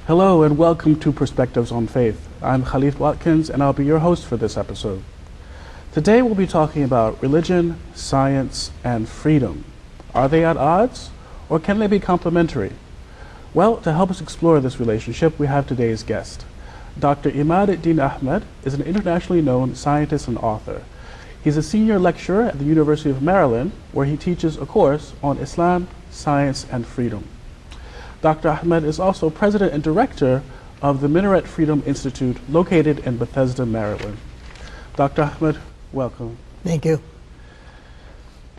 Hello and welcome to Perspectives on Faith. I'm Khalif Watkins and I'll be your host for this episode. Today we'll be talking about religion, science, and freedom. Are they at odds or can they be complementary? Well, to help us explore this relationship, we have today's guest. Dr. Imad-ad-Dean Ahmad is an internationally known scientist and author. He's a senior lecturer at the University of Maryland, where he teaches a course on Islam, science, and freedom. Dr. Ahmad is also president and director of the Minaret Freedom Institute located in Bethesda, Maryland. Dr. Ahmad, welcome. Thank you.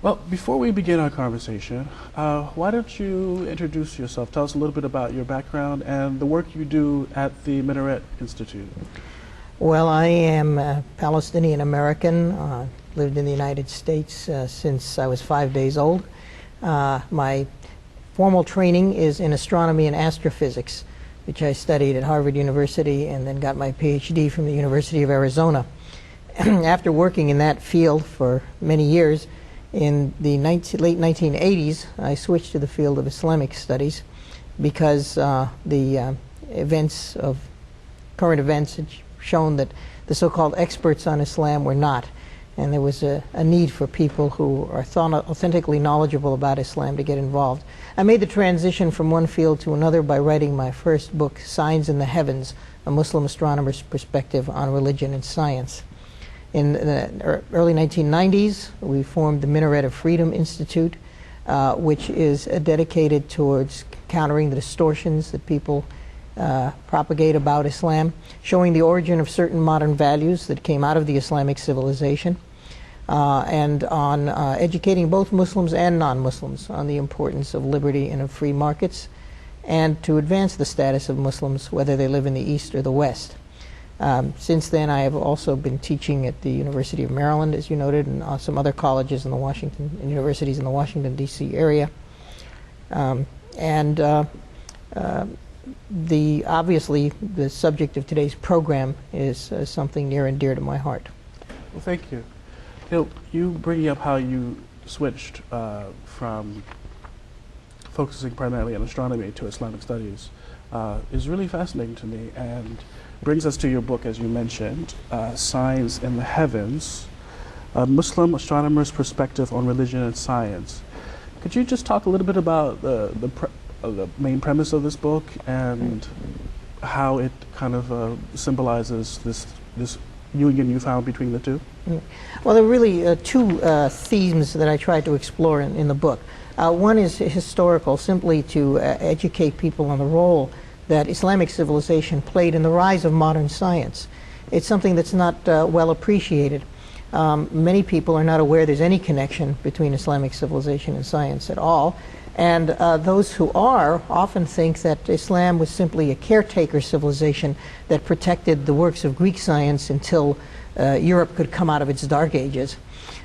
Well, before we begin our conversation, why don't you introduce yourself? Tell us a little bit about your background and the work you do at the Minaret Institute. Well, I am a Palestinian American, lived in the United States since I was 5 days old. My formal training is in astronomy and astrophysics, which I studied at Harvard University and then got my PhD from the University of Arizona. After working in that field for many years, in the late 1980s, I switched to the field of Islamic studies because the current events had shown that the so-called experts on Islam were not, and there was a need for people who are authentically knowledgeable about Islam to get involved. I made the transition from one field to another by writing my first book, Signs in the Heavens, a Muslim astronomer's perspective on religion and science. In the early 1990s, we formed the Minaret Freedom Institute, which is dedicated towards countering the distortions that people propagate about Islam, showing the origin of certain modern values that came out of the Islamic civilization, and on educating both Muslims and non-Muslims on the importance of liberty and of free markets, and to advance the status of Muslims, whether they live in the East or the West. Since then, I have also been teaching at the University of Maryland, as you noted, and some other colleges in the universities in the Washington, D.C. area. Obviously, the subject of today's program is something near and dear to my heart. Well, thank you. You bringing up how you switched from focusing primarily on astronomy to Islamic studies is really fascinating to me, and brings us to your book, as you mentioned, Signs in the Heavens, a Muslim astronomer's perspective on religion and science. Could you just talk a little bit about the main premise of this book and how it kind of symbolizes this union you found between the two? Well, there are really two themes that I tried to explore in the book. One is historical, simply to educate people on the role that Islamic civilization played in the rise of modern science. It's something that's not well appreciated. Many people are not aware there's any connection between Islamic civilization and science at all. And those who are often think that Islam was simply a caretaker civilization that protected the works of Greek science until Europe could come out of its dark ages.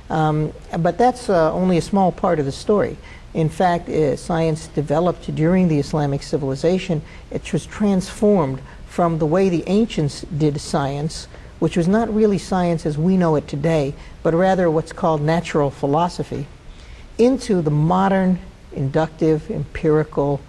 But that's only a small part of the story. In fact, science developed during the Islamic civilization. It was transformed from the way the ancients did science, which was not really science as we know it today, but rather what's called natural philosophy, into the modern inductive, empirical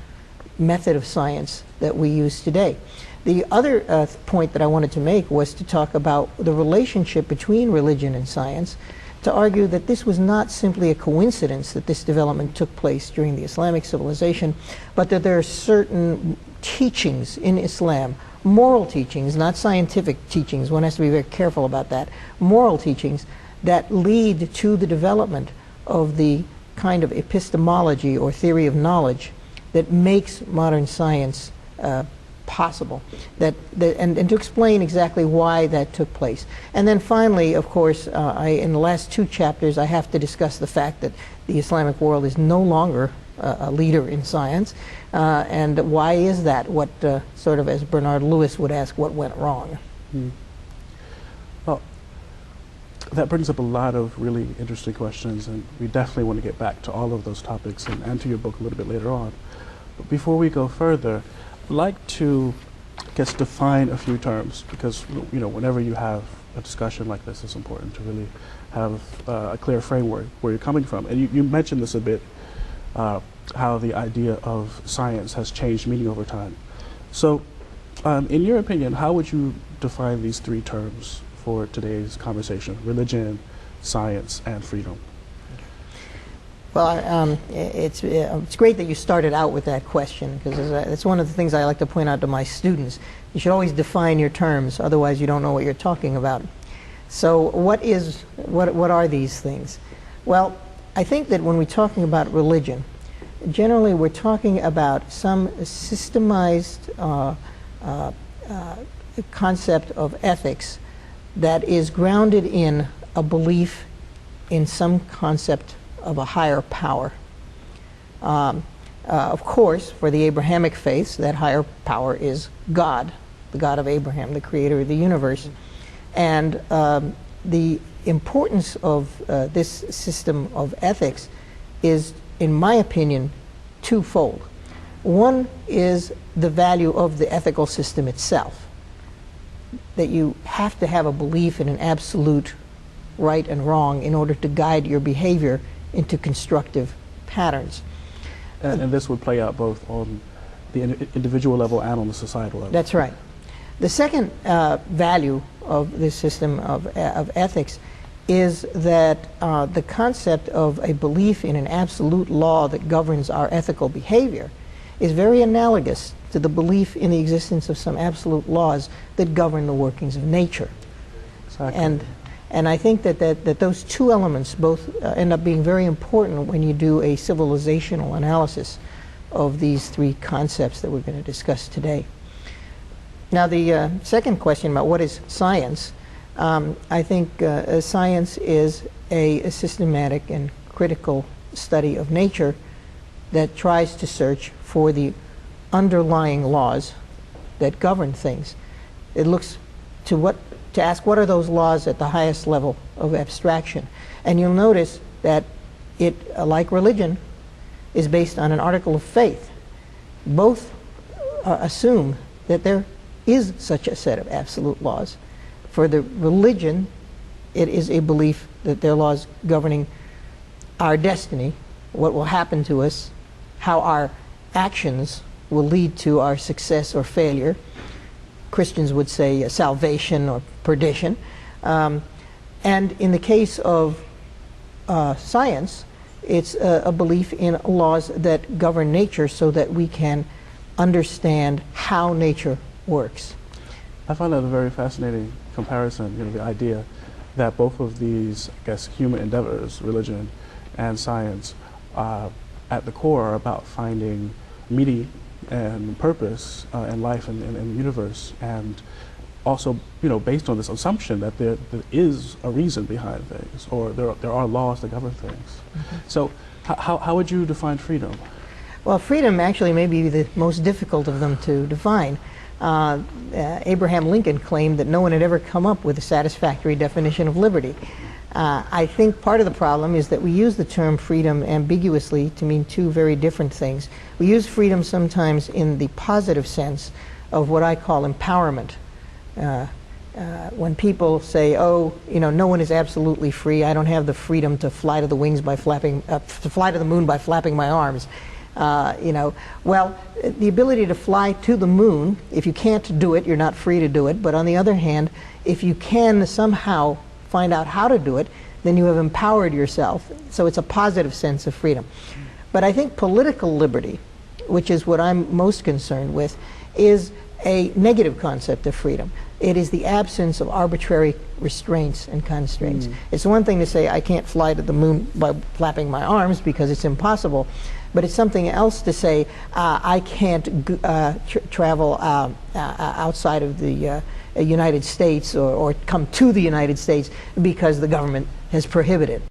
method of science that we use today. The other point that I wanted to make was to talk about the relationship between religion and science, to argue that this was not simply a coincidence that this development took place during the Islamic civilization, but that there are certain teachings in Islam, moral teachings, not scientific teachings, one has to be very careful about that, moral teachings that lead to the development of the kind of epistemology or theory of knowledge that makes modern science possible, and to explain exactly why that took place. And then finally, of course, in the last two chapters, I have to discuss the fact that the Islamic world is no longer a leader in science, and why is that? What sort of, as Bernard Lewis would ask, what went wrong? Well, that brings up a lot of really interesting questions, and we definitely want to get back to all of those topics and to your book a little bit later on. But before we go further, I'd like to, I guess, define a few terms, because whenever you have a discussion like this, it's important to really have a clear framework where you're coming from. And you mentioned this a bit, how the idea of science has changed meaning over time. So In your opinion, how would you define these three terms for today's conversation: religion, science, and freedom? Well, it's great that you started out with that question, because it's one of the things I like to point out to my students. You should always define your terms, otherwise you don't know what you're talking about. So what are these things? Well, I think that when we're talking about religion, generally we're talking about some systemized concept of ethics that is grounded in a belief in some concept of a higher power. Of course, for the Abrahamic faiths, that higher power is God, the God of Abraham, the creator of the universe. And the importance of this system of ethics is, in my opinion, twofold. One is the value of the ethical system itself, that you have to have a belief in an absolute right and wrong in order to guide your behavior into constructive patterns. And this would play out both on the individual level and on the societal level. That's right. The second value of this system of ethics is that the concept of a belief in an absolute law that governs our ethical behavior is very analogous to the belief in the existence of some absolute laws that govern the workings of nature. Exactly. And I think that those two elements both end up being very important when you do a civilizational analysis of these three concepts that we're going to discuss today. Now, the second question about what is science, I think science is a systematic and critical study of nature that tries to search for the underlying laws that govern things. It looks to ask what are those laws at the highest level of abstraction. And you'll notice that it, like religion, is based on an article of faith. Both assume that there is such a set of absolute laws. For the religion, it is a belief that there are laws governing our destiny, what will happen to us, how our actions will lead to our success or failure. Christians would say salvation or perdition. And in the case of science, it's a belief in laws that govern nature so that we can understand how nature works. I find that a very fascinating comparison, the idea that both of these, I guess, human endeavors, religion and science, at the core are about finding meaning and purpose in life and in the universe, and also, based on this assumption that there is a reason behind things, or there are laws that govern things. Mm-hmm. So how would you define freedom? Well, freedom actually may be the most difficult of them to define. Abraham Lincoln claimed that no one had ever come up with a satisfactory definition of liberty. I think part of the problem is that we use the term freedom ambiguously to mean two very different things. We use freedom sometimes in the positive sense of what I call empowerment. When people say, "Oh, no one is absolutely free. I don't have the freedom to fly to the wings by to fly to the moon by flapping my arms." Well, the ability to fly to the moon, if you can't do it, you're not free to do it. But on the other hand, if you can somehow find out how to do it, then you have empowered yourself. So it's a positive sense of freedom. But I think political liberty, which is what I'm most concerned with, is a negative concept of freedom. It is the absence of arbitrary restraints and constraints. It's one thing to say, I can't fly to the moon by flapping my arms because it's impossible. But it's something else to say, I can't travel outside of the United States or come to the United States because the government has prohibited.